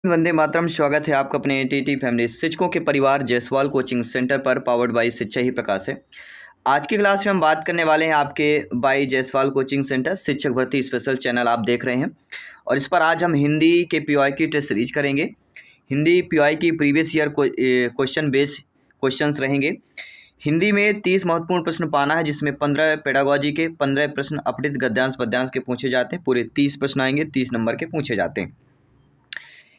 वंदे मातरम। स्वागत है आपका अपने टीटी फैमिली शिक्षकों के परिवार जायसवाल कोचिंग सेंटर पर, पावर्ड बाई शिक्षा ही प्रकाश है। आज की क्लास में हम बात करने वाले हैं आपके बाई जायसवाल कोचिंग सेंटर शिक्षक भर्ती स्पेशल चैनल आप देख रहे हैं, और इस पर आज हम हिंदी के पीवाई की टेस्ट सीरीज करेंगे। हिंदी पीवाई की previous year question based questions रहेंगे। हिंदी में 30 महत्वपूर्ण प्रश्न पाना है, जिसमें 15 पेडागोजी के, 15 प्रश्न अपठित गद्यांश पद्यांश के पूछे जाते हैं। पूरे 30 प्रश्न आएंगे, 30 नंबर के पूछे जाते हैं।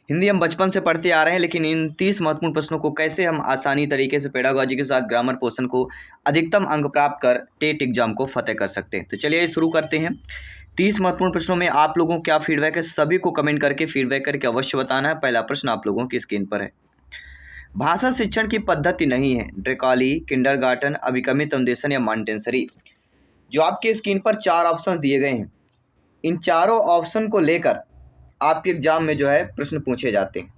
हिंदी हम बचपन से पढ़ते आ रहे हैं, लेकिन इन 30 महत्वपूर्ण प्रश्नों को कैसे हम आसानी तरीके से पेडागोजी के साथ ग्रामर पोर्शन को अधिकतम अंक प्राप्त कर टेट एग्जाम को फतेह कर सकते हैं। तो चलिए शुरू करते हैं। 30 महत्वपूर्ण प्रश्नों में आप लोगों को क्या फीडबैक है, सभी को कमेंट करके फीडबैक करके अवश्य बताना है। पहला प्रश्न आप लोगों की स्क्रीन पर है। भाषा शिक्षण की पद्धति नहीं है ड्रेकाली, किंडरगार्टन, अभिक्रमित अनुदेशन या मॉन्टेसरी। जो आपके स्क्रीन पर 4 ऑप्शन दिए गए हैं, इन चारों ऑप्शन को लेकर आपके एग्जाम में जो है प्रश्न पूछे जाते हैं।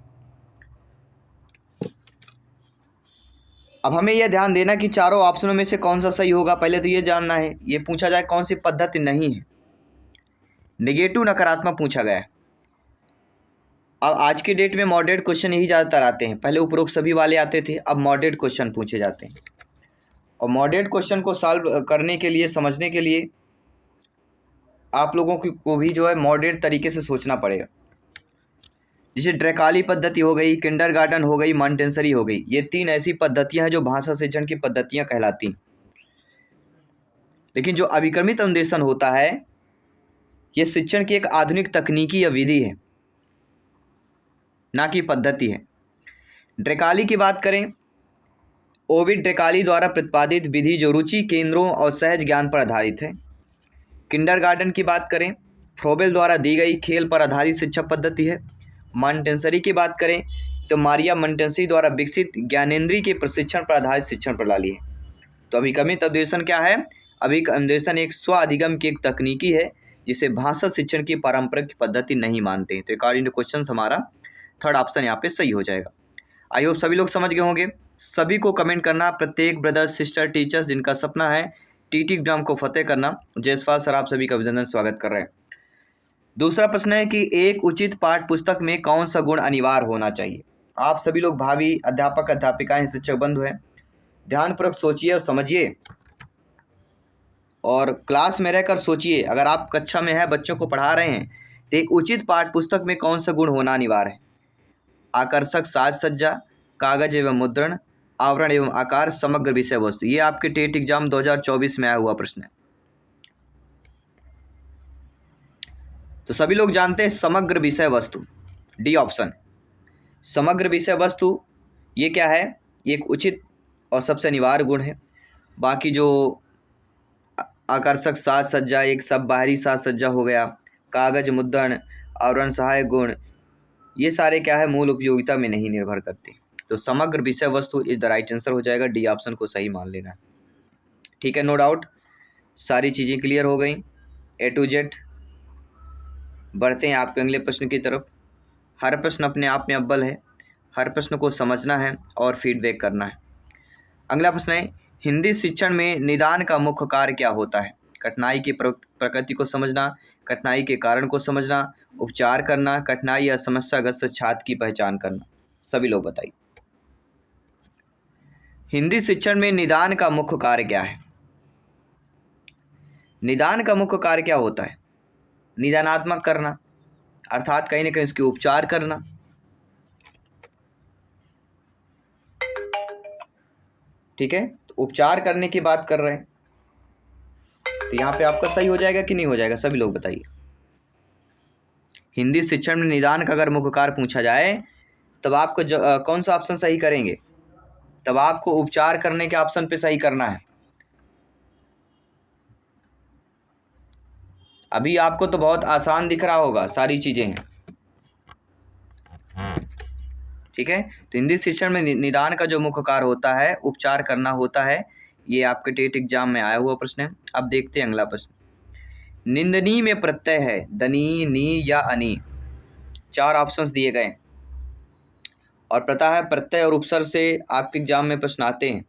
अब हमें यह ध्यान देना कि चारों ऑप्शनों में से कौन सा सही होगा। पहले तो ये जानना है, ये पूछा जाए कौन सी पद्धति नहीं है। नेगेटिव नकारात्मक पूछा गया है। अब आज के डेट में मॉडरेट क्वेश्चन यही ज़्यादातर आते हैं। पहले उपरोक्त सभी वाले आते थे, अब मॉडरेट क्वेश्चन पूछे जाते हैं। और मॉडरेट क्वेश्चन को सॉल्व करने के लिए, समझने के लिए आप लोगों को भी जो है मॉडरेट तरीके से सोचना पड़ेगा। जैसे ड्रेकाली पद्धति हो गई, किंडरगार्टन हो गई, मॉन्टेसरी हो गई, ये 3 ऐसी पद्धतियां हैं जो भाषा शिक्षण की पद्धतियां कहलाती हैं। लेकिन जो अभिक्रमित अनुदेशन होता है, ये शिक्षण की एक आधुनिक तकनीकी या विधि है, ना कि पद्धति है। ड्रेकाली की बात करें, ओविड ड्रेकाली द्वारा प्रतिपादित विधि जो रुचि केंद्रों और सहज ज्ञान पर आधारित है। किंडरगार्टन की बात करें, फ्रोबेल द्वारा दी गई खेल पर आधारित शिक्षा पद्धति है। मॉन्टेसरी की बात करें तो मारिया मॉन्टेसरी द्वारा विकसित ज्ञानेंद्रिय के प्रशिक्षण पर आधारित शिक्षण प्रणाली है। तो अभिक्रमित अनुदेशन क्या है? अभिक्रमित अनुदेशन एक स्व अधिगम की एक तकनीकी है, जिसे भाषा शिक्षण की पारंपरिक पद्धति नहीं मानते। तो अकॉर्डिंग टू क्वेश्चन हमारा थर्ड ऑप्शन यहाँ पे सही हो जाएगा। आई होप सभी लोग समझ गए होंगे। सभी को कमेंट करना, प्रत्येक ब्रदर सिस्टर टीचर्स जिनका सपना है टीटी एग्जाम को फतेह करना, जायसवाल सर आप सभी का अभिनंदन, स्वागत कर रहे हैं। दूसरा प्रश्न है कि एक उचित पाठ्य पुस्तक में कौन सा गुण अनिवार्य होना चाहिए। आप सभी लोग भावी अध्यापक अध्यापिकाएं, शिक्षक बंधु हैं, ध्यानपूर्वक सोचिए और समझिए, और क्लास में रहकर सोचिए। अगर आप कक्षा में है, बच्चों को पढ़ा रहे हैं, तो एक उचित पाठ्य पुस्तक में कौन सा गुण होना अनिवार्य है। आकर्षक साज सज्जा, कागज एवं मुद्रण, आवरण एवं आकार, समग्र विषय वस्तु। ये आपके टेट एग्जाम 2024 में आया हुआ प्रश्न है। तो सभी लोग जानते हैं समग्र विषय वस्तु, डी ऑप्शन। समग्र विषय वस्तु ये क्या है? ये एक उचित और सबसे अनिवार्य गुण है। बाकी जो आकर्षक साज सज्जा एक सब बाहरी साज सज्जा हो गया, कागज मुद्रण, आवरण सहायक गुण, ये सारे क्या है, मूल उपयोगिता में नहीं निर्भर करते। तो समग्र विषय वस्तु इज द राइट आंसर हो जाएगा। डी ऑप्शन को सही मान लेना। ठीक है, नो डाउट, सारी चीज़ें क्लियर हो गई ए टू जेड। बढ़ते हैं आपके अगले प्रश्न की तरफ। हर प्रश्न अपने आप में अव्वल है, हर प्रश्न को समझना है और फीडबैक करना है। अगला प्रश्न है, हिंदी शिक्षण में निदान का मुख्य कार्य क्या होता है। कठिनाई की प्रकृति को समझना, कठिनाई के कारण को समझना, उपचार करना, कठिनाई या समस्याग्रस्त छात्र की पहचान करना। सभी लोग बताइए, हिंदी शिक्षण में निदान का मुख्य कार्य क्या है। निदान का मुख्य कार्य क्या होता है? निदानात्मक करना, अर्थात कहीं ना कहीं उसके उपचार करना। ठीक है, तो उपचार करने की बात कर रहे हैं, तो यहाँ पे आपका सही हो जाएगा कि नहीं हो जाएगा, सभी लोग बताइए। हिंदी शिक्षण में निदान का अगर मुख्य कार्य पूछा जाए, तब आपको कौन सा ऑप्शन सही करेंगे? तब आपको उपचार करने के ऑप्शन पे सही करना है। अभी आपको तो बहुत आसान दिख रहा होगा, सारी चीज़ें हैं। ठीक है, तो हिंदी शिक्षण में निदान का जो मुख्य कार्य होता है, उपचार करना होता है। ये आपके टेट एग्जाम में आया हुआ प्रश्न है। अब देखते हैं अगला प्रश्न। निंदनीय में प्रत्यय है दनी, नी या अनि। 4 ऑप्शंस दिए गए, और पता है प्रत्यय और उपसर्ग से आपके एग्जाम में प्रश्न आते हैं।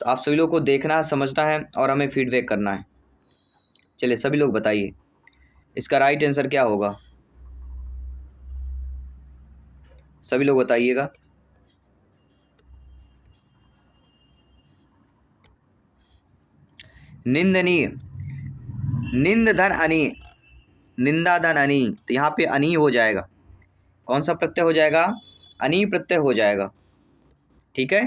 तो आप सभी लोग को देखना है, समझना है और हमें फीडबैक करना है। चलिए सभी लोग बताइए, इसका राइट आंसर क्या होगा। सभी लोग बताइएगा। निंदनीय, निंद धन अनि, निंदा धन अनि, तो यहाँ पे अनि हो जाएगा। कौन सा प्रत्यय हो जाएगा? अनि प्रत्यय हो जाएगा। ठीक है,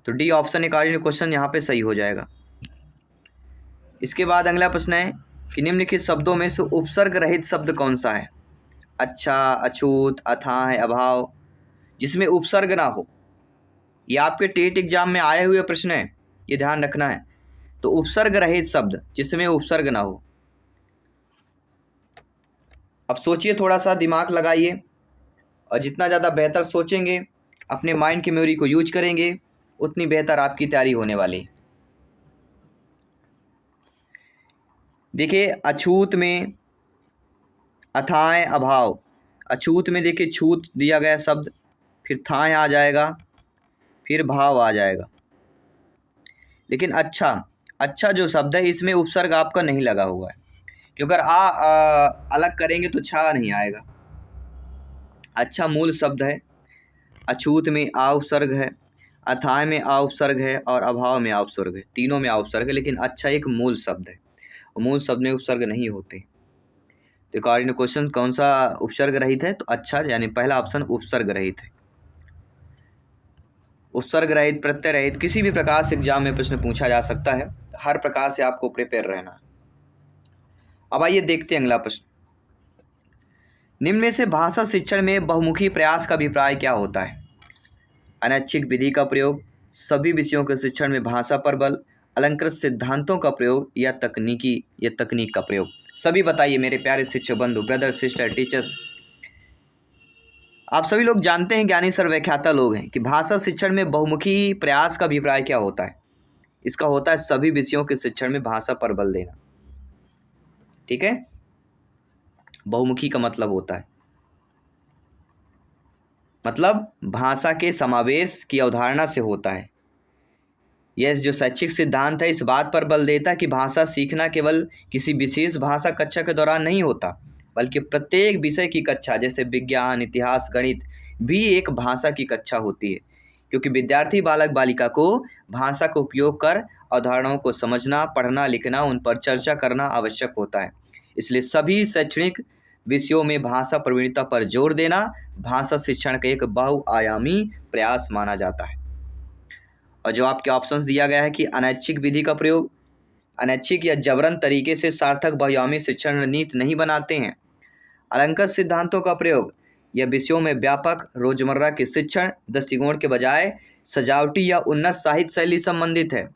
तो डी ऑप्शन अकॉर्डिंग क्वेश्चन यहाँ पे सही हो जाएगा। इसके बाद अगला प्रश्न है कि निम्नलिखित शब्दों में से उपसर्ग रहित शब्द कौन सा है? अच्छा, अछूत, अथाह, अभाव, जिसमें उपसर्ग ना हो। ये आपके टेट एग्जाम में आए हुए प्रश्न है, ये ध्यान रखना है। तो उपसर्ग रहित शब्द जिसमें उपसर्ग ना हो। अब सोचिए, थोड़ा सा दिमाग लगाइए, और जितना ज़्यादा बेहतर सोचेंगे, अपने माइंड की मेमोरी को यूज करेंगे, उतनी बेहतर आपकी तैयारी होने वाली है। देखिए, अछूत में अथाएं अभाव, अछूत में देखिए छूत दिया गया शब्द, फिर थाएं आ जाएगा, फिर भाव आ जाएगा। लेकिन अच्छा जो शब्द है इसमें उपसर्ग आपका नहीं लगा हुआ है, क्योंकि अगर अलग करेंगे तो छा नहीं आएगा। अच्छा मूल शब्द है, अछूत में आ उपसर्ग है, अथाय में आ उपसर्ग है, और अभाव में आ उपसर्ग है। तीनों में आ उपसर्ग है, लेकिन अच्छा एक मूल शब्द है, मूल शब्द में उपसर्ग नहीं होते। तो अकॉर्डिंग टू क्वेश्चन कौन सा उपसर्ग रहित है? तो अच्छा, यानी पहला ऑप्शन उपसर्ग रहित है। उपसर्ग रहित, प्रत्यय रहित, किसी भी प्रकार से एग्जाम में प्रश्न पूछा जा सकता है। हर प्रकार से आपको प्रिपेयर रहना है। अब आइए देखते हैं अगला प्रश्न। निम्न में से भाषा शिक्षण में बहुमुखी प्रयास का अभिप्राय क्या होता है? अनैच्छिक विधि का प्रयोग, सभी विषयों के शिक्षण में भाषा पर बल, अलंकृत सिद्धांतों का प्रयोग, या तकनीक का प्रयोग। सभी बताइए मेरे प्यारे शिक्षक बंधु, ब्रदर, सिस्टर, टीचर्स। आप सभी लोग जानते हैं, ज्ञानी सर्वव्याख्याता लोग हैं, कि भाषा शिक्षण में बहुमुखी प्रयास का अभिप्राय क्या होता है? इसका होता है सभी विषयों के शिक्षण में भाषा पर बल देना। ठीक है, बहुमुखी का मतलब होता है, मतलब भाषा के समावेश की अवधारणा से होता है। यह जो शैक्षिक सिद्धांत है इस बात पर बल देता है कि भाषा सीखना केवल किसी विशेष भाषा कक्षा के दौरान नहीं होता, बल्कि प्रत्येक विषय की कक्षा, जैसे विज्ञान, इतिहास, गणित भी एक भाषा की कक्षा होती है, क्योंकि विद्यार्थी बालक बालिका को भाषा का उपयोग कर अवधारणाओं को समझना, पढ़ना, लिखना, उन पर चर्चा करना आवश्यक होता है। इसलिए सभी शैक्षणिक विषयों में भाषा प्रवीणता पर जोर देना भाषा शिक्षण का एक बहुआयामी प्रयास माना जाता है। और जो आपके ऑप्शंस दिया गया है कि अनैच्छिक विधि का प्रयोग, अनैच्छिक या जबरन तरीके से सार्थक बहुआयामी शिक्षण रणनीति नहीं बनाते हैं। अलंकृत सिद्धांतों का प्रयोग, यह विषयों में व्यापक रोजमर्रा के शिक्षण दृष्टिकोण के बजाय सजावटी या उन्नत साहित्य शैली संबंधित है।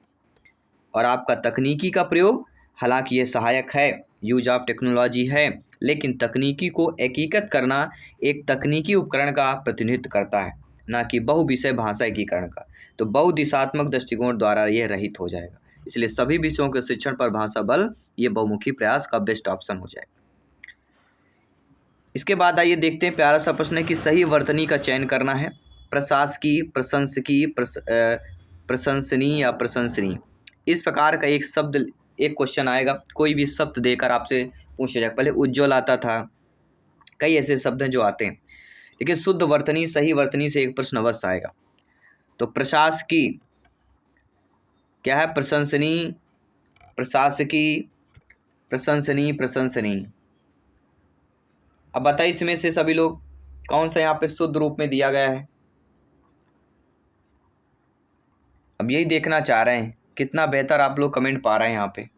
और आपका तकनीकी का प्रयोग, हालांकि यह सहायक है, यूज ऑफ टेक्नोलॉजी है, लेकिन तकनीकी को एकीकृत करना एक तकनीकी उपकरण का प्रतिनिधित्व करता है, न कि बहुविषय भाषा एकीकरण का। तो बहुदिशात्मक दृष्टिकोण द्वारा यह रहित हो जाएगा। इसलिए सभी विषयों के शिक्षण पर भाषा बल, ये बहुमुखी प्रयास का बेस्ट ऑप्शन हो जाएगा। इसके बाद आइए देखते हैं, प्यारा सा प्रश्न है कि सही वर्तनी का चयन करना है। प्रशासकीय, प्रशंसकीय, प्रशंसनीय या प्रशंसनीय, इस प्रकार का एक शब्द, एक क्वेश्चन आएगा, कोई भी शब्द देकर आपसे पूछा जाए। पहले उज्ज्वल आता था, कई ऐसे शब्द हैं जो आते हैं, लेकिन शुद्ध वर्तनी, सही वर्तनी से एक प्रश्न अवश्य आएगा। तो प्रशासकीय क्या है? प्रशंसनीय, प्रशासकीय, प्रशंसनीय, प्रशंसनीय। अब बताइए इसमें से सभी लोग कौन सा यहाँ पे शुद्ध रूप में दिया गया है? अब यही देखना चाह रहे हैं कितना बेहतर आप लोग कमेंट पा रहे हैं यहाँ पे।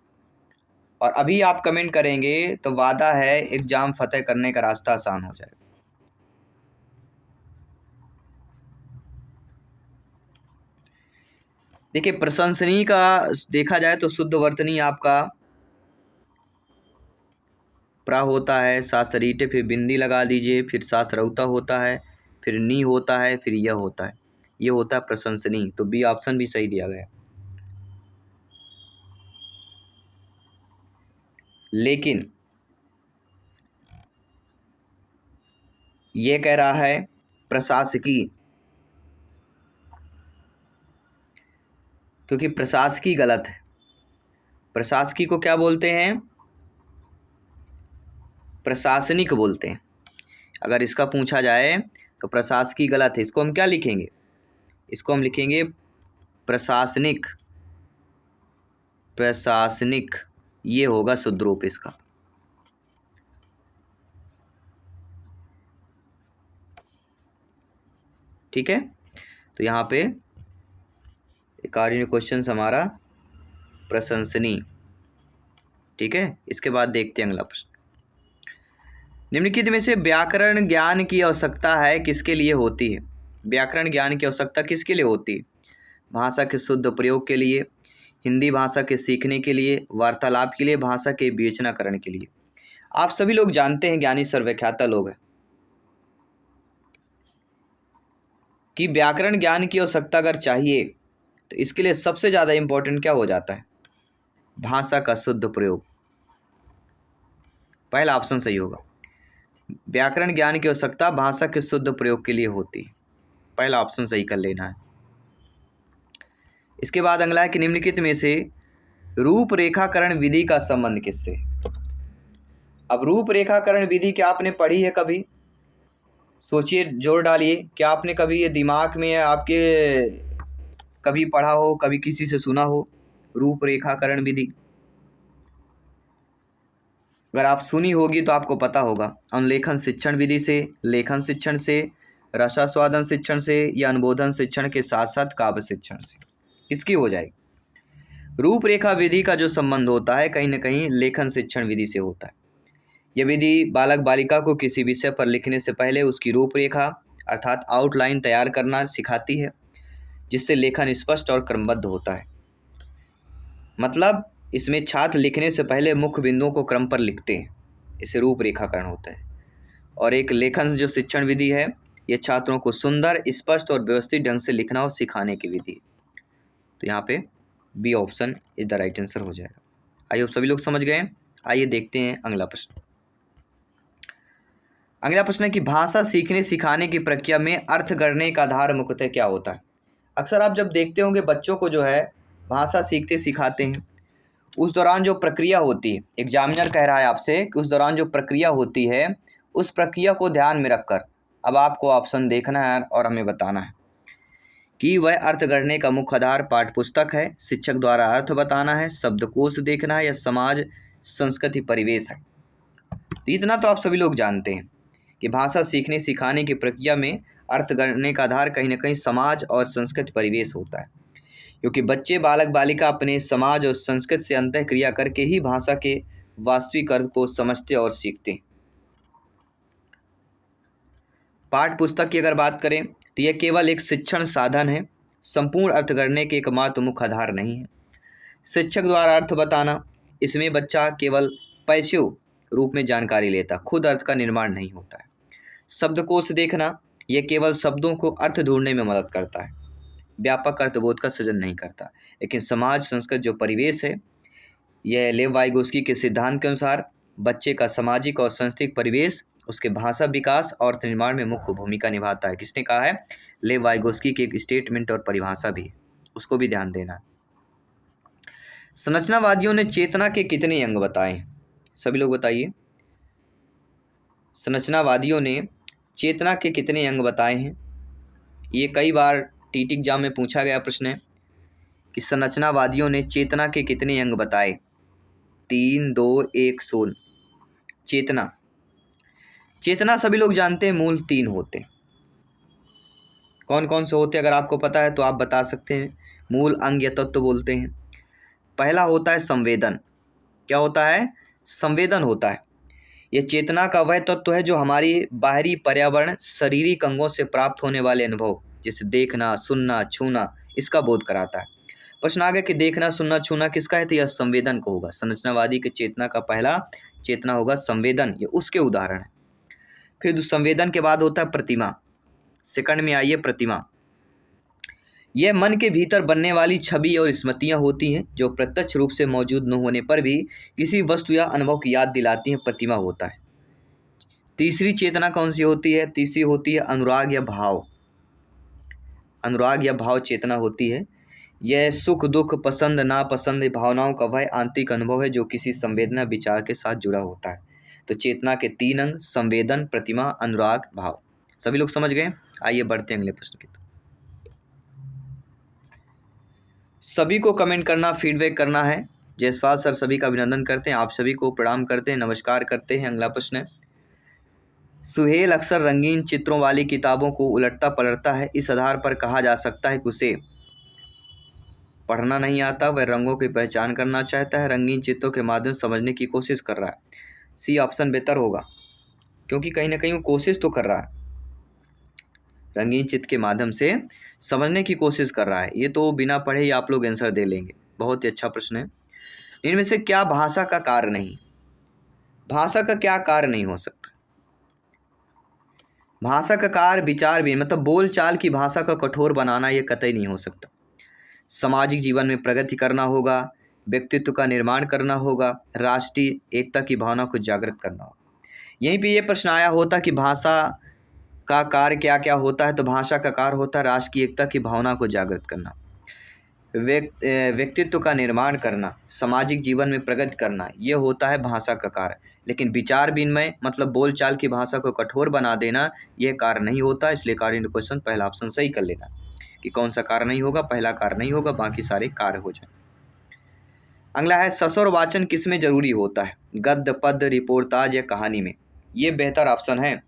और अभी आप कमेंट करेंगे तो वादा है एग्जाम फतेह करने का रास्ता आसान हो जाएगा। देखिए, प्रशंसनीय का देखा जाए तो शुद्ध वर्तनी आपका प्रा होता है, सासरीटे, फिर बिंदी लगा दीजिए, फिर सासरौता होता है, फिर नी होता है, फिर यह होता है, ये होता है प्रशंसनीय। तो बी ऑप्शन भी सही दिया गया। लेकिन ये कह रहा है प्रशासकीय, क्योंकि प्रशासकीय गलत है। प्रशासकीय को क्या बोलते हैं? प्रशासनिक बोलते हैं। अगर इसका पूछा जाए तो प्रशासकी गलत है, इसको हम क्या लिखेंगे, इसको हम लिखेंगे प्रशासनिक, प्रशासनिक, ये होगा शुद्ध रूप इसका। ठीक है, तो यहाँ पे एक और क्वेश्चन हमारा प्रशंसनीय। ठीक है, इसके बाद देखते हैं अगला प्रश्न। निम्नलिखित में से व्याकरण ज्ञान की आवश्यकता है किसके लिए होती है? व्याकरण ज्ञान की आवश्यकता किसके लिए होती है? भाषा के शुद्ध प्रयोग के लिए, हिंदी भाषा के सीखने के लिए, वार्तालाप के लिए, भाषा के विवेचनाकरण के लिए। आप सभी लोग जानते हैं, ज्ञानी सर्वव्याख्याता लोग हैं, कि व्याकरण ज्ञान की आवश्यकता अगर चाहिए तो इसके लिए सबसे ज़्यादा इंपॉर्टेंट क्या हो जाता है? भाषा का शुद्ध प्रयोग। पहला ऑप्शन सही होगा, व्याकरण ज्ञान की आवश्यकता भाषा के शुद्ध प्रयोग के लिए होती है। पहला ऑप्शन सही कर लेना है। इसके बाद अगला है कि निम्नलिखित में से रूपरेखाकरण विधि का संबंध किससे? अब रूपरेखाकरण विधि क्या आपने पढ़ी है कभी? सोचिए, जोर डालिए, क्या आपने कभी ये दिमाग में आपके कभी पढ़ा हो, कभी किसी से सुना हो रूपरेखाकरण विधि? अगर आप सुनी होगी तो आपको पता होगा, अनुलेखन शिक्षण विधि से, लेखन शिक्षण से, रसास्वादन शिक्षण से, या अनुबोधन शिक्षण के साथ साथ काव्य शिक्षण से, इसकी हो जाएगी। रूपरेखा विधि का जो संबंध होता है कहीं ना कहीं लेखन शिक्षण विधि से होता है। यह विधि बालक बालिका को किसी विषय पर लिखने से पहले उसकी रूपरेखा अर्थात आउटलाइन तैयार करना सिखाती है, जिससे लेखन स्पष्ट और क्रमबद्ध होता है। मतलब इसमें छात्र लिखने से पहले मुख्य बिंदुओं को क्रम पर लिखते हैं, इसे रूपरेखाकरण होता है। और एक लेखन जो शिक्षण विधि है, ये छात्रों को सुंदर, स्पष्ट और व्यवस्थित ढंग से लिखना और सिखाने की विधि है। तो यहाँ पे B option is the right answer हो जाएगा। आइए, सभी लोग समझ गए। आइए देखते हैं अगला प्रश्न। अगला प्रश्न है कि भाषा सीखने सिखाने की प्रक्रिया में अर्थ गढ़ने का आधार मुख्यतः क्या होता है? अक्सर आप जब देखते होंगे बच्चों को जो है भाषा सीखते सिखाते हैं, उस दौरान जो प्रक्रिया होती है, एग्जामिनर कह रहा है आपसे कि उस दौरान जो प्रक्रिया होती है, उस प्रक्रिया को ध्यान में रखकर अब आपको ऑप्शन देखना है और हमें बताना है कि वह अर्थ गढ़ने का मुख्य आधार पाठ्यपुस्तक है, शिक्षक द्वारा अर्थ बताना है, शब्दकोश देखना है, या समाज संस्कृति परिवेश है। तो इतना तो आप सभी लोग जानते हैं कि भाषा सीखने सिखाने की प्रक्रिया में अर्थ गढ़ने का आधार कहीं ना कहीं समाज और संस्कृति परिवेश होता है, क्योंकि बच्चे बालक बालिका अपने समाज और संस्कृति से अंतः क्रिया करके ही भाषा के वास्तविक अर्थ को समझते और सीखते हैं। पाठ्य पुस्तक की अगर बात करें तो यह केवल एक शिक्षण साधन है, संपूर्ण अर्थ गढ़ने के एकमात्र मुख्य आधार नहीं है। शिक्षक द्वारा अर्थ बताना, इसमें बच्चा केवल पैसिव रूप में जानकारी लेता, खुद अर्थ का निर्माण नहीं होता है। शब्दकोश देखना, यह केवल शब्दों को अर्थ ढूंढने में मदद करता है, व्यापक अर्थबोध का सृजन नहीं करता। लेकिन समाज संस्कृति जो परिवेश है, यह लेव वाइगोस्की के सिद्धांत के अनुसार बच्चे का सामाजिक और सांस्कृतिक परिवेश उसके भाषा विकास और अर्थ निर्माण में मुख्य भूमिका निभाता है। किसने कहा है? लेव वाइगोस्की की एक स्टेटमेंट और परिभाषा भी है, उसको भी ध्यान देना। संरचनावादियों ने चेतना के कितने अंग बताए? सभी लोग बताइए, संरचनावादियों ने चेतना के कितने अंग बताए हैं? ये कई बार टीटी एग्जाम में पूछा गया प्रश्न है कि संरचनावादियों ने चेतना के कितने अंग बताए? 3, 2, 1 शून्य। चेतना, चेतना सभी लोग जानते हैं मूल 3 होते हैं। कौन कौन से होते हैं अगर आपको पता है तो आप बता सकते हैं। मूल अंग या तत्व बोलते हैं। पहला होता है संवेदन। क्या होता है? संवेदन होता है। यह चेतना का वह तत्व है जो हमारी बाहरी पर्यावरण शारीरिक अंगों से प्राप्त होने वाले अनुभव, जैसे देखना, सुनना, छूना, इसका बोध कराता है। प्रश्न आ गया कि देखना, सुनना, छूना किसका है? तो यह संवेदन को होगा। संरचनावादी के चेतना का पहला चेतना होगा संवेदन, ये उसके उदाहरण है। फिर संवेदन के बाद होता है प्रतिमा। सेकंड में आइए प्रतिमा। यह मन के भीतर बनने वाली छवि और स्मृतियाँ होती हैं जो प्रत्यक्ष रूप से मौजूद न होने पर भी किसी वस्तु या अनुभव की याद दिलाती हैं, प्रतिमा होता है। तीसरी चेतना कौन सी होती है? तीसरी होती है अनुराग या भाव। अनुराग या भाव चेतना होती है। यह सुख दुख, पसंद नापसंद भावनाओं का वह आंतरिक अनुभव है जो किसी संवेदना विचार के साथ जुड़ा होता है। तो चेतना के 3 अंग: संवेदन, प्रतिमा, अनुराग, भाव। सभी लोग समझ गए? आइए बढ़ते हैं अगले प्रश्न की तरफ। सभी को कमेंट करना, फीडबैक करना है। जयसवाल सर सभी का अभिनंदन करते हैं, आप सभी को प्रणाम करते हैं, नमस्कार करते हैं। अगला प्रश्न है, सुहेल अक्सर रंगीन चित्रों वाली किताबों को उलटता पलटता है, इस आधार पर कहा जा सकता है कि उसे पढ़ना नहीं आता, वह रंगों की पहचान करना चाहता है, रंगीन चित्रों के माध्यम से समझने की कोशिश कर रहा है। सी ऑप्शन बेहतर होगा, क्योंकि कहीं ना कहीं वो कोशिश तो कर रहा है, रंगीन चित्र के माध्यम से समझने की कोशिश कर रहा है। ये तो बिना पढ़े ही आप लोग आंसर दे लेंगे। बहुत ही अच्छा प्रश्न है। इनमें से क्या भाषा का कार्य नहीं? भाषा का क्या कार्य नहीं हो सकता? भाषा का कार्य विचार भी, मतलब बोल चाल की भाषा का कठोर बनाना, ये कतई नहीं हो सकता। सामाजिक जीवन में प्रगति करना होगा, व्यक्तित्व का निर्माण करना होगा, राष्ट्रीय एकता की भावना को जागृत करना होगा। यहीं पे ये प्रश्न आया होता कि भाषा का कार्य क्या क्या होता है, तो भाषा का कार्य होता है राष्ट्र की एकता की भावना को जागृत करना, व्यक्तित्व का निर्माण करना, सामाजिक जीवन में प्रगति करना, ये होता है भाषा का कार्य। लेकिन विचार विनिमय, मतलब बोलचाल की भाषा को कठोर बना देना, यह कार्य नहीं होता। इसलिए कार्य क्वेश्चन पहला ऑप्शन सही कर लेना कि कौन सा कार्य नहीं होगा, पहला कार्य नहीं होगा, बाकी सारे कार्य हो जाए। अगला है, सस्वर वाचन किसमें जरूरी होता है? गद्य, पद्य, रिपोर्टाज या कहानी में? ये बेहतर ऑप्शन है।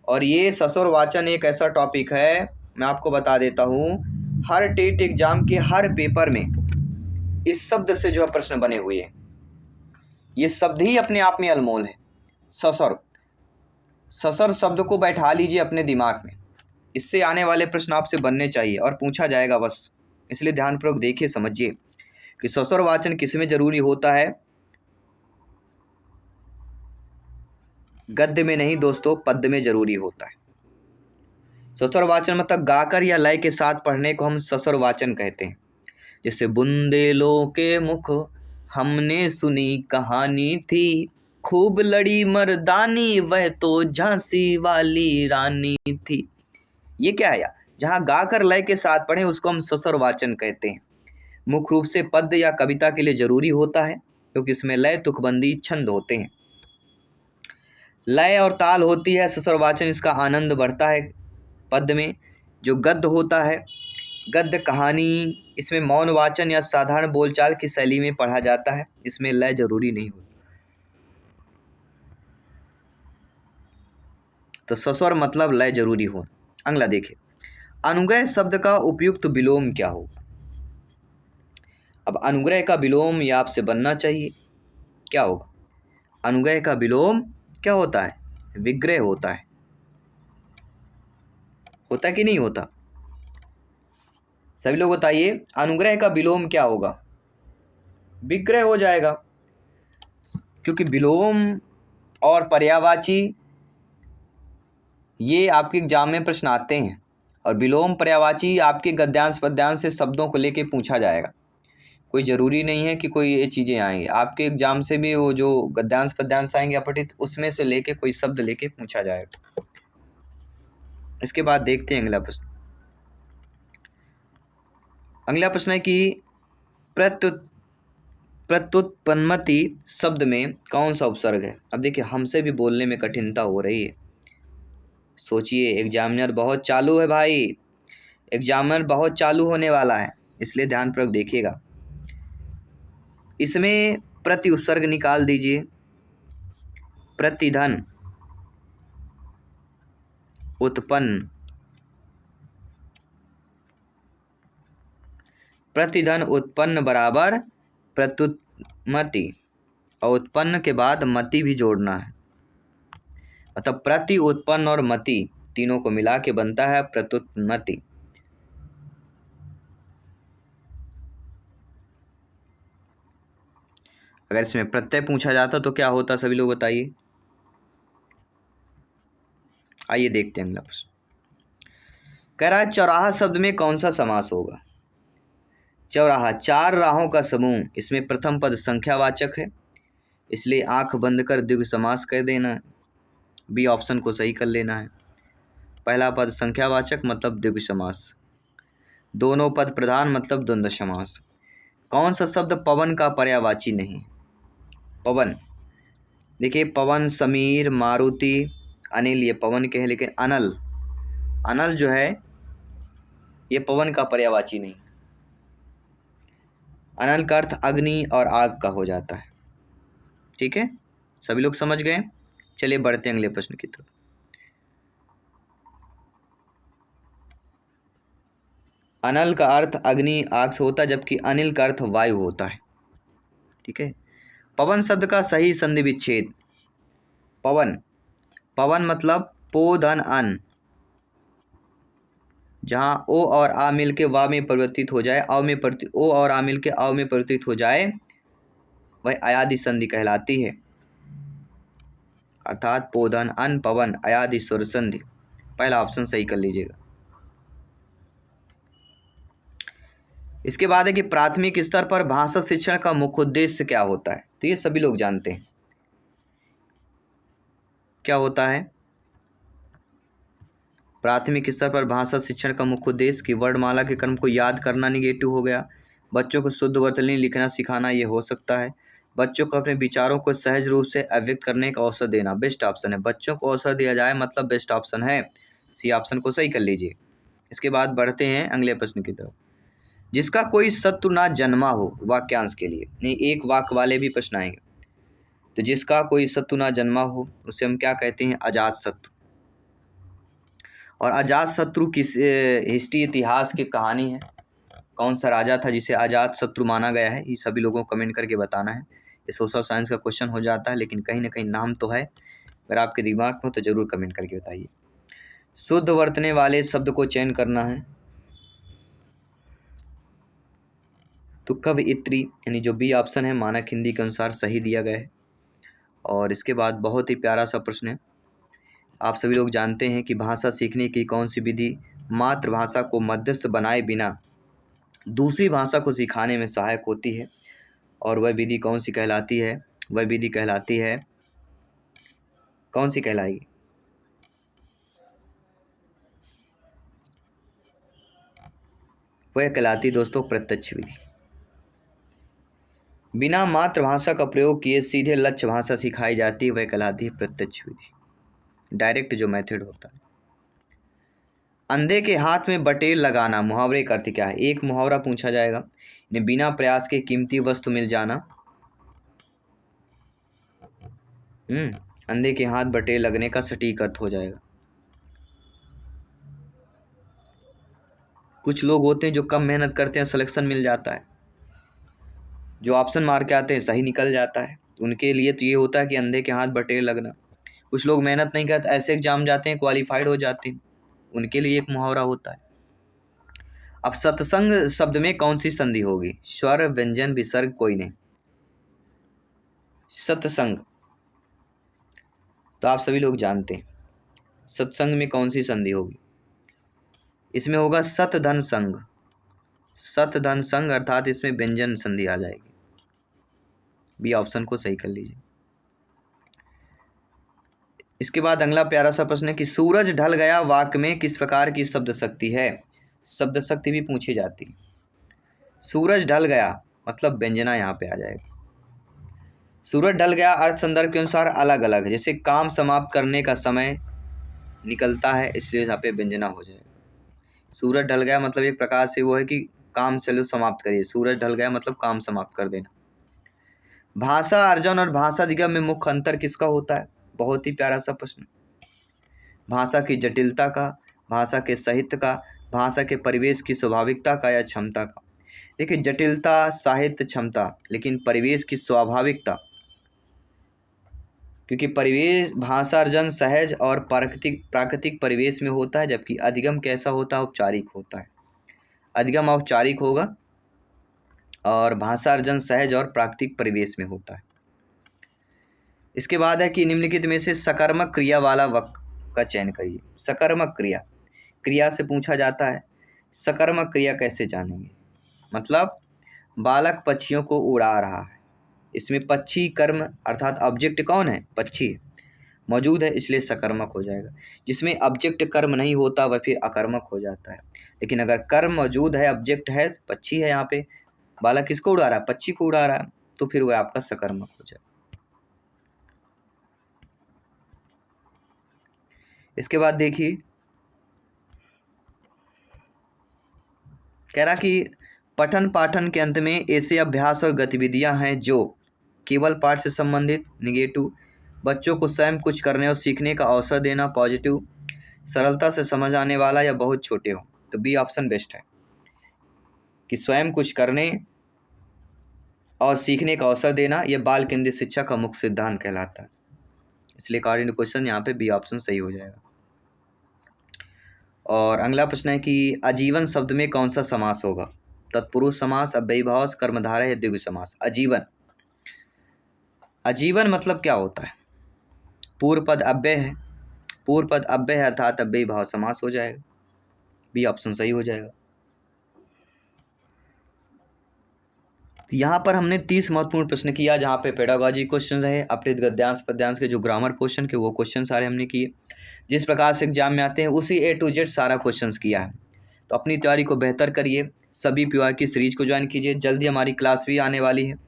और ये सस्वर वाचन एक ऐसा टॉपिक है, मैं आपको बता देता हूँ, हर टेट एग्जाम के हर पेपर में इस शब्द से जो है प्रश्न बने हुए हैं। ये शब्द ही अपने आप में अनमोल है। सस्वर, सस्वर शब्द को बैठा लीजिए अपने दिमाग में, इससे आने वाले प्रश्न आपसे बनने चाहिए और पूछा जाएगा बस। इसलिए ध्यानपूर्वक देखिए, समझिए कि सस्वर वाचन किसमें जरूरी होता है। गद्य में नहीं दोस्तों, पद्य में जरूरी होता है। सस्वर वाचन मतलब गाकर या लय के साथ पढ़ने को हम सस्वर वाचन कहते हैं। जैसे बुंदेलों के मुख हमने सुनी कहानी थी, खूब लड़ी मर्दानी वह तो झांसी वाली रानी थी। ये क्या है यार? जहाँ गाकर लय के साथ पढ़ें उसको हम सस्वर वाचन कहते हैं। मुख्य रूप से पद्य या कविता के लिए जरूरी होता है, क्योंकि इसमें लय, तुकबंदी, छंद होते हैं। लय और ताल होती है सस्वर वाचन, इसका आनंद बढ़ता है। पद्य में जो गद्य होता है, गद्य कहानी, इसमें मौन वाचन या साधारण बोलचाल की शैली में पढ़ा जाता है, इसमें लय जरूरी नहीं होती। तो सस्वर मतलब लय जरूरी हो। अगला देखिए, अनुग्रह शब्द का उपयुक्त विलोम क्या होगा? अब अनुग्रह का विलोम ये आपसे बनना चाहिए, क्या होगा? अनुग्रह का विलोम क्या होता है? विग्रह होता है। होता कि नहीं होता? सभी लोग बताइए, अनुग्रह का विलोम क्या होगा? विग्रह हो जाएगा, क्योंकि विलोम और पर्यायवाची ये आपके एग्जाम में प्रश्न आते हैं, और विलोम पर्यायवाची आपके गद्यांश पद्यांश से शब्दों को लेके पूछा जाएगा। कोई ज़रूरी नहीं है कि कोई ये चीज़ें आएंगी आपके एग्जाम से भी, वो जो गद्यांश पद्यांश आएंगे अपठित, उसमें से लेके कोई शब्द लेके पूछा जाएगा। इसके बाद देखते हैं अगला प्रश्न। अगला प्रश्न है कि प्रत्युत्पन्नमति शब्द में कौन सा उपसर्ग है? अब देखिए, हमसे भी बोलने में कठिनता हो रही है। सोचिए, एग्जामिनर बहुत चालू है भाई, एग्जामिनर बहुत चालू होने वाला है, इसलिए ध्यानपूर्वक देखिएगा। इसमें प्रति उपसर्ग निकाल दीजिए। प्रतिधन उत्पन्न, प्रतिधन उत्पन्न बराबर प्रत्युत्पन्नमति, और उत्पन्न के बाद मति भी जोड़ना है, मतलब प्रति, उत्पन्न और मति तीनों को मिला के बनता है प्रत्युत्पन्नमति। अगर इसमें प्रत्यय पूछा जाता तो क्या होता, सभी लोग बताइए। आइए देखते हैं अगला प्रश्न। कह रहा है, चौराहा शब्द में कौन सा समास होगा? चौराहा, चार राहों का समूह, इसमें प्रथम पद संख्यावाचक है, इसलिए आंख बंद कर द्विगु समास कर देना है। बी ऑप्शन को सही कर लेना है। पहला पद संख्यावाचक मतलब द्विगु समास, दोनों पद प्रधान मतलब द्वंद्व समास। कौन सा शब्द पवन का पर्यायवाची नहीं? पवन, देखिए पवन, समीर, मारुति, अनिल, ये पवन के हैं, लेकिन अनल, अनल जो है ये पवन का पर्यायवाची नहीं। अनल का अर्थ अग्नि और आग का हो जाता है। ठीक है, सभी लोग समझ गए। चलिए बढ़ते हैं अगले प्रश्न की तरफ। अनल का अर्थ अग्नि आग से होता है, जबकि अनिल का अर्थ वायु होता है। ठीक है, पवन शब्द का सही संधि विच्छेद। पवन, पवन मतलब पो धन अन, जहाँ ओ और आ मिल के वा में परिवर्तित हो जाए, अव में ओ और आ मिल के अव में परिवर्तित हो जाए, वह अयादि संधि कहलाती है। अर्थात पोधन अन पवन अयादि स्वर संधि। पहला ऑप्शन सही कर लीजिएगा। इसके बाद है कि प्राथमिक स्तर पर भाषा शिक्षण का मुख्य उद्देश्य क्या होता है। तो ये सभी लोग जानते हैं क्या होता है। प्राथमिक स्तर पर भाषा शिक्षण का मुख्य उद्देश्य कि वर्णमाला के क्रम को याद करना निगेटिव हो गया, बच्चों को शुद्ध वर्तनी लिखना सिखाना ये हो सकता है, बच्चों को अपने विचारों को सहज रूप से अभिव्यक्त करने का अवसर देना बेस्ट ऑप्शन है। बच्चों को अवसर दिया जाए मतलब बेस्ट ऑप्शन है, सी ऑप्शन को सही कर लीजिए। इसके बाद बढ़ते हैं अगले प्रश्न की तरफ। जिसका कोई शत्रु ना जन्मा हो, वाक्यांश के लिए नहीं, एक वाक्य वाले भी प्रश्न आएंगे। तो जिसका कोई शत्रु ना जन्मा हो उसे हम क्या कहते हैं, अजात शत्रु। और अजात शत्रु किस हिस्ट्री इतिहास की कहानी है, कौन सा राजा था जिसे अजात शत्रु माना गया है, ये सभी लोगों को कमेंट करके बताना है। ये सोशल साइंस का क्वेश्चन हो जाता है, लेकिन कहीं ना कहीं नाम तो है, अगर आपके दिमाग में हो तो जरूर कमेंट करके बताइए। शुद्ध वर्तने वाले शब्द को चयन करना है। तो कवयित्री यानी जो बी ऑप्शन है मानक हिंदी के अनुसार सही दिया गया है। और इसके बाद बहुत ही प्यारा सा प्रश्न है। आप सभी लोग जानते हैं कि भाषा सीखने की कौन सी विधि मातृभाषा को मध्यस्थ बनाए बिना दूसरी भाषा को सिखाने में सहायक होती है, और वह विधि कौन सी कहलाती है। वह विधि कहलाती है, कौन सी कहलाएगी, वह कहलाती दोस्तों प्रत्यक्ष विधि। बिना मातृभाषा का प्रयोग किए सीधे लक्ष्य भाषा सिखाई जाती है, वह कहलाती है प्रत्यक्ष विधि, डायरेक्ट जो मेथड होता है। अंधे के हाथ में बटेर लगाना, मुहावरे का अर्थ क्या है। एक मुहावरा पूछा जाएगा, बिना प्रयास के कीमती वस्तु मिल जाना। अंधे के हाथ बटेर लगने का सटीक अर्थ हो जाएगा। कुछ लोग होते हैं जो कम मेहनत करते हैं, सिलेक्शन मिल जाता है, जो ऑप्शन मार के आते हैं सही निकल जाता है, उनके लिए तो ये होता है कि अंधे के हाथ बटेर लगना। कुछ लोग मेहनत नहीं करते, ऐसे एग्जाम जाते हैं, क्वालिफाइड हो जाते हैं, उनके लिए एक मुहावरा होता है। अब सत्संग शब्द में कौन सी संधि होगी, स्वर व्यंजन विसर्ग कोई नहीं। सत्संग तो आप सभी लोग जानते हैं, सत्संग में कौन सी संधि होगी, इसमें होगा सत धन संग, सत धन संग, अर्थात इसमें व्यंजन संधि आ जाएगी। बी ऑप्शन को सही कर लीजिए। इसके बाद अगला प्यारा सा प्रश्न है कि सूरज ढल गया वाक्य में किस प्रकार की शब्द शक्ति है। शब्द शक्ति भी पूछी जाती है। सूरज ढल गया मतलब व्यंजना यहाँ पे आ जाएगा। सूरज ढल गया अर्थ संदर्भ के अनुसार अलग अलग है, जैसे काम समाप्त करने का समय निकलता है, इसलिए यहाँ पे व्यंजना हो जाएगा। सूरज ढल गया मतलब एक प्रकार से वो है कि काम चलो समाप्त करिए, सूरज ढल गया मतलब काम समाप्त कर देना। भाषा अर्जन और भाषा अधिगम में मुख्य अंतर किसका होता है, बहुत ही प्यारा सा प्रश्न। भाषा की जटिलता का, भाषा के साहित्य का, भाषा के परिवेश की स्वाभाविकता का या क्षमता का। देखिए जटिलता, साहित्य, क्षमता, लेकिन परिवेश की स्वाभाविकता, क्योंकि परिवेश भाषा अर्जन सहज और प्राकृतिक परिवेश में होता है, जबकि अधिगम कैसा होता है, औपचारिक होता है। अधिगम औपचारिक होगा और भाषा अर्जन सहज और प्राकृतिक परिवेश में होता है। इसके बाद है कि निम्नलिखित में से सकर्मक क्रिया वाला वाक्य का चयन करिए। सकर्मक क्रिया, क्रिया से पूछा जाता है, सकर्मक क्रिया कैसे जानेंगे, मतलब बालक पक्षियों को उड़ा रहा है, इसमें पक्षी कर्म अर्थात ऑब्जेक्ट कौन है, पक्षी मौजूद है, इसलिए सकर्मक हो जाएगा। जिसमें ऑब्जेक्ट कर्म नहीं होता वह फिर अकर्मक हो जाता है, लेकिन अगर कर्म मौजूद है, ऑब्जेक्ट है, पक्षी है, यहाँ पे बालक किसको उड़ा रहा है, पक्षी को उड़ा रहा है, तो फिर वह आपका सकर्मक हो जाएगा। इसके बाद देखिए, कह रहा कि पठन पाठन के अंत में ऐसे अभ्यास और गतिविधियां हैं जो केवल पाठ से संबंधित, निगेटिव, बच्चों को स्वयं कुछ करने और सीखने का अवसर देना, पॉजिटिव, सरलता से समझ आने वाला या बहुत छोटे हो। तो बी ऑप्शन बेस्ट है कि स्वयं कुछ करने और सीखने का अवसर देना, यह बाल केंद्रित शिक्षा का मुख्य सिद्धांत कहलाता है। इसलिए अकॉर्डिंग टू क्वेश्चन यहाँ पे बी ऑप्शन सही हो जाएगा। और अगला प्रश्न है कि आजीवन शब्द में कौन सा समास होगा? तत्पुरुष समास, अव्ययीभाव, कर्मधारय या द्विगु समास? आजीवन, आजीवन मतलब क्या होता है? पूर्व पद अव्यय है, पूर्व पद अव्यय है अर्थात अव्ययीभाव समास हो जाएगा। बी ऑप्शन सही हो जाएगा। यहाँ पर हमने 30 महत्वपूर्ण प्रश्न किया, जहाँ पे पेडागॉजी क्वेश्चन रहे, अपठित गद्यांश पद्यांश के जो ग्रामर क्वेश्चन के वो क्वेश्चन सारे हमने किए। जिस प्रकार से एग्जाम में आते हैं उसी A to Z सारा क्वेश्चंस किया है। तो अपनी तैयारी को बेहतर करिए, सभी PY की सीरीज को ज्वाइन कीजिए। जल्दी हमारी क्लास भी आने वाली है,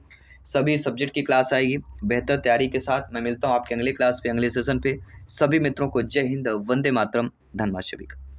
सभी सब्जेक्ट की क्लास आएगी बेहतर तैयारी के साथ। मैं मिलता हूँ आपके अगले क्लास पे, अगले सेशन पे। सभी मित्रों को जय हिंद, वंदे मातरम, धन्यवाद सभी का।